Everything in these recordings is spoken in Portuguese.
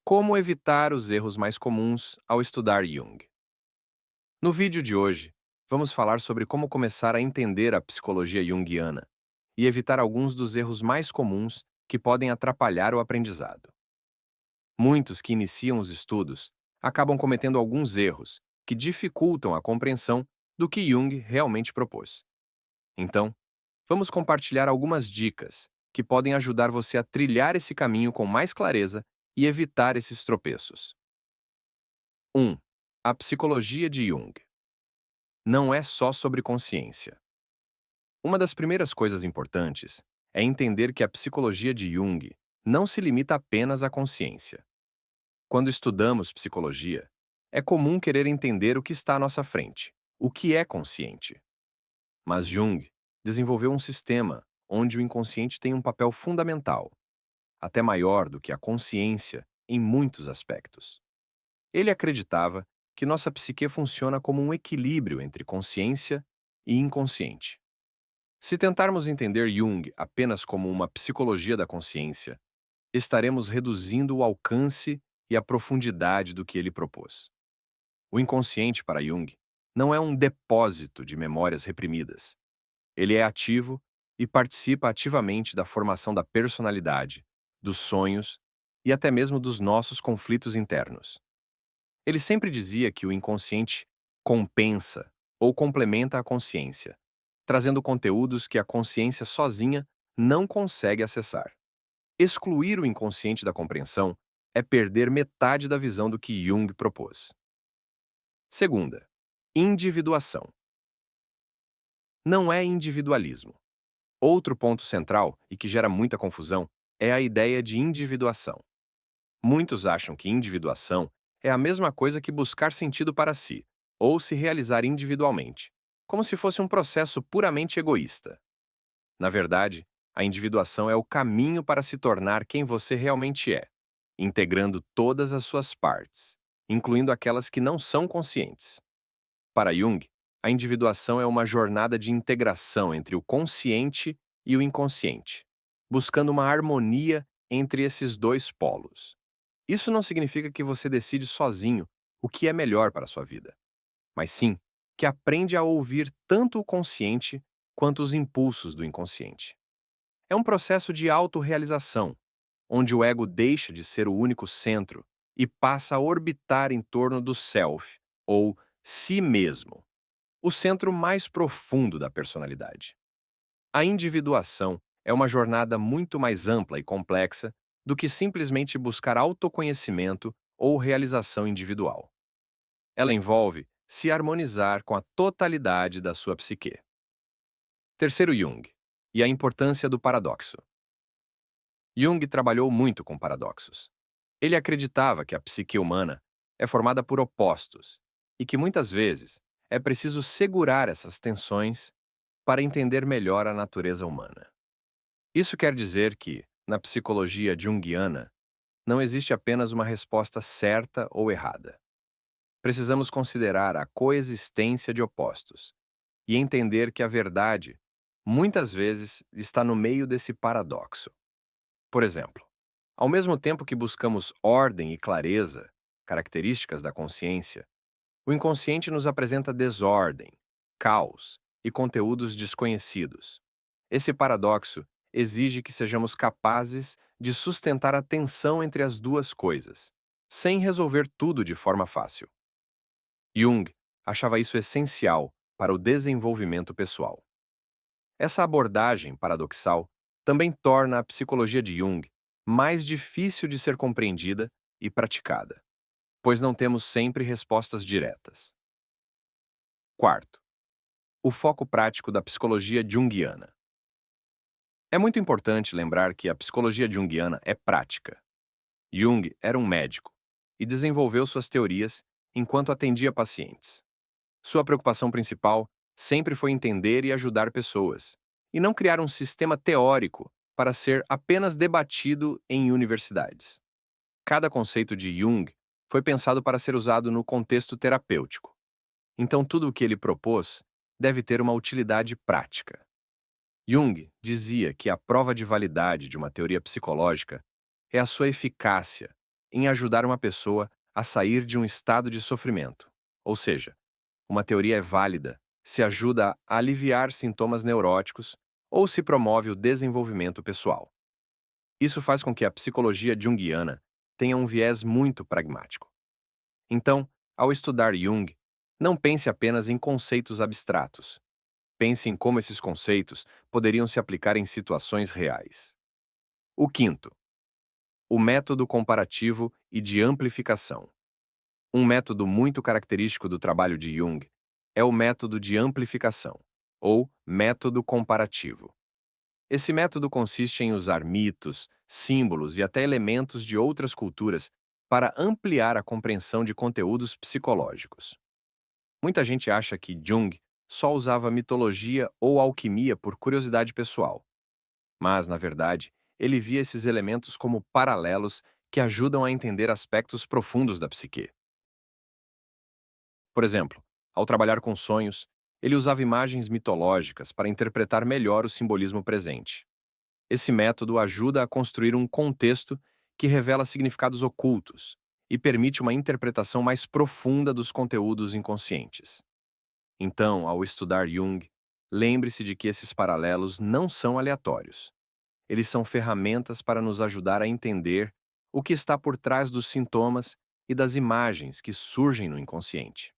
Como evitar os erros mais comuns ao estudar Jung? No vídeo de hoje, vamos falar sobre como começar a entender a psicologia junguiana e evitar alguns dos erros mais comuns que podem atrapalhar o aprendizado. Muitos que iniciam os estudos acabam cometendo alguns erros que dificultam a compreensão do que Jung realmente propôs. Então, vamos compartilhar algumas dicas que podem ajudar você a trilhar esse caminho com mais clareza e evitar esses tropeços. 1. A psicologia de Jung. Não é só sobre consciência. Uma das primeiras coisas importantes é entender que a psicologia de Jung não se limita apenas à consciência. Quando estudamos psicologia, é comum querer entender o que está à nossa frente, o que é consciente. Mas Jung desenvolveu um sistema onde o inconsciente tem um papel fundamental, até maior do que a consciência em muitos aspectos. Ele acreditava que nossa psique funciona como um equilíbrio entre consciência e inconsciente. Se tentarmos entender Jung apenas como uma psicologia da consciência, estaremos reduzindo o alcance e a profundidade do que ele propôs. O inconsciente para Jung não é um depósito de memórias reprimidas. Ele é ativo e participa ativamente da formação da personalidade, dos sonhos e até mesmo dos nossos conflitos internos. Ele sempre dizia que o inconsciente compensa ou complementa a consciência, trazendo conteúdos que a consciência sozinha não consegue acessar. Excluir o inconsciente da compreensão é perder metade da visão do que Jung propôs. Segunda, individuação. Não é individualismo. Outro ponto central e que gera muita confusão é a ideia de individuação. Muitos acham que individuação é a mesma coisa que buscar sentido para si, ou se realizar individualmente, como se fosse um processo puramente egoísta. Na verdade, a individuação é o caminho para se tornar quem você realmente é, integrando todas as suas partes, incluindo aquelas que não são conscientes. Para Jung, a individuação é uma jornada de integração entre o consciente e o inconsciente, buscando uma harmonia entre esses dois polos. Isso não significa que você decide sozinho o que é melhor para a sua vida, mas sim que aprende a ouvir tanto o consciente quanto os impulsos do inconsciente. É um processo de autorrealização, onde o ego deixa de ser o único centro e passa a orbitar em torno do self, ou si mesmo, o centro mais profundo da personalidade. A individuação é uma jornada muito mais ampla e complexa do que simplesmente buscar autoconhecimento ou realização individual. Ela envolve se harmonizar com a totalidade da sua psique. Terceiro, Jung, e a importância do paradoxo. Jung trabalhou muito com paradoxos. Ele acreditava que a psique humana é formada por opostos e que muitas vezes é preciso segurar essas tensões para entender melhor a natureza humana. Isso quer dizer que, na psicologia junguiana, não existe apenas uma resposta certa ou errada. Precisamos considerar a coexistência de opostos e entender que a verdade, muitas vezes, está no meio desse paradoxo. Por exemplo, ao mesmo tempo que buscamos ordem e clareza, características da consciência, o inconsciente nos apresenta desordem, caos e conteúdos desconhecidos. Esse paradoxo exige que sejamos capazes de sustentar a tensão entre as duas coisas, sem resolver tudo de forma fácil. Jung achava isso essencial para o desenvolvimento pessoal. Essa abordagem paradoxal também torna a psicologia de Jung mais difícil de ser compreendida e praticada, pois não temos sempre respostas diretas. Quarto, o foco prático da psicologia junguiana. É muito importante lembrar que a psicologia junguiana é prática. Jung era um médico e desenvolveu suas teorias enquanto atendia pacientes. Sua preocupação principal sempre foi entender e ajudar pessoas, e não criar um sistema teórico para ser apenas debatido em universidades. Cada conceito de Jung foi pensado para ser usado no contexto terapêutico. Então, tudo o que ele propôs deve ter uma utilidade prática. Jung dizia que a prova de validade de uma teoria psicológica é a sua eficácia em ajudar uma pessoa a sair de um estado de sofrimento. Ou seja, uma teoria é válida se ajuda a aliviar sintomas neuróticos ou se promove o desenvolvimento pessoal. Isso faz com que a psicologia junguiana tenha um viés muito pragmático. Então, ao estudar Jung, não pense apenas em conceitos abstratos. Pense em como esses conceitos poderiam se aplicar em situações reais. O quinto, o método comparativo e de amplificação. Um método muito característico do trabalho de Jung é o método de amplificação, ou método comparativo. Esse método consiste em usar mitos, símbolos e até elementos de outras culturas para ampliar a compreensão de conteúdos psicológicos. Muita gente acha que Jung só usava mitologia ou alquimia por curiosidade pessoal, mas, na verdade, ele via esses elementos como paralelos que ajudam a entender aspectos profundos da psique. Por exemplo, ao trabalhar com sonhos, ele usava imagens mitológicas para interpretar melhor o simbolismo presente. Esse método ajuda a construir um contexto que revela significados ocultos e permite uma interpretação mais profunda dos conteúdos inconscientes. Então, ao estudar Jung, lembre-se de que esses paralelos não são aleatórios. Eles são ferramentas para nos ajudar a entender o que está por trás dos sintomas e das imagens que surgem no inconsciente.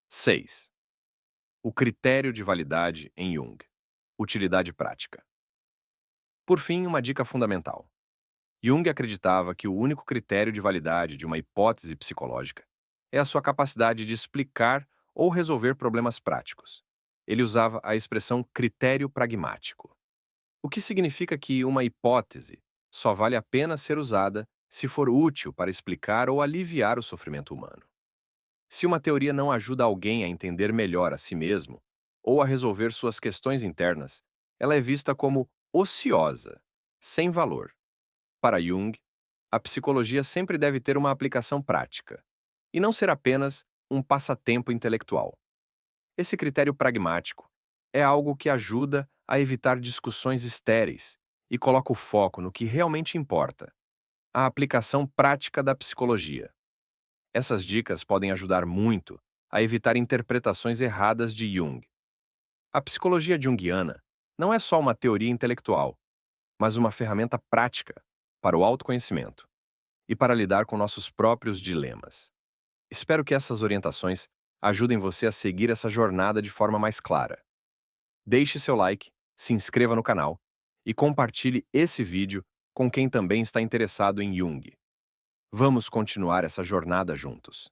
6. O critério de validade em Jung. Utilidade prática. Por fim, uma dica fundamental. Jung acreditava que o único critério de validade de uma hipótese psicológica é a sua capacidade de explicar ou resolver problemas práticos. Ele usava a expressão critério pragmático, o que significa que uma hipótese só vale a pena ser usada se for útil para explicar ou aliviar o sofrimento humano. Se uma teoria não ajuda alguém a entender melhor a si mesmo ou a resolver suas questões internas, ela é vista como ociosa, sem valor. Para Jung, a psicologia sempre deve ter uma aplicação prática, e não ser apenas um passatempo intelectual. Esse critério pragmático é algo que ajuda a evitar discussões estéreis e coloca o foco no que realmente importa, a aplicação prática da psicologia. Essas dicas podem ajudar muito a evitar interpretações erradas de Jung. A psicologia junguiana não é só uma teoria intelectual, mas uma ferramenta prática para o autoconhecimento e para lidar com nossos próprios dilemas. Espero que essas orientações ajudem você a seguir essa jornada de forma mais clara. Deixe seu like, se inscreva no canal e compartilhe esse vídeo com quem também está interessado em Jung. Vamos continuar essa jornada juntos.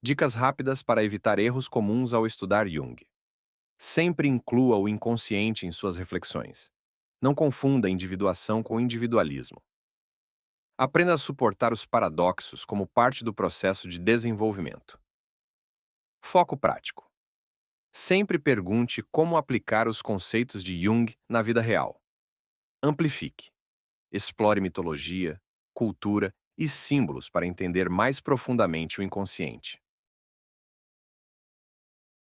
Dicas rápidas para evitar erros comuns ao estudar Jung. Sempre inclua o inconsciente em suas reflexões. Não confunda individuação com individualismo. Aprenda a suportar os paradoxos como parte do processo de desenvolvimento. Foco prático. Sempre pergunte como aplicar os conceitos de Jung na vida real. Amplifique. Explore mitologia, cultura e símbolos para entender mais profundamente o inconsciente.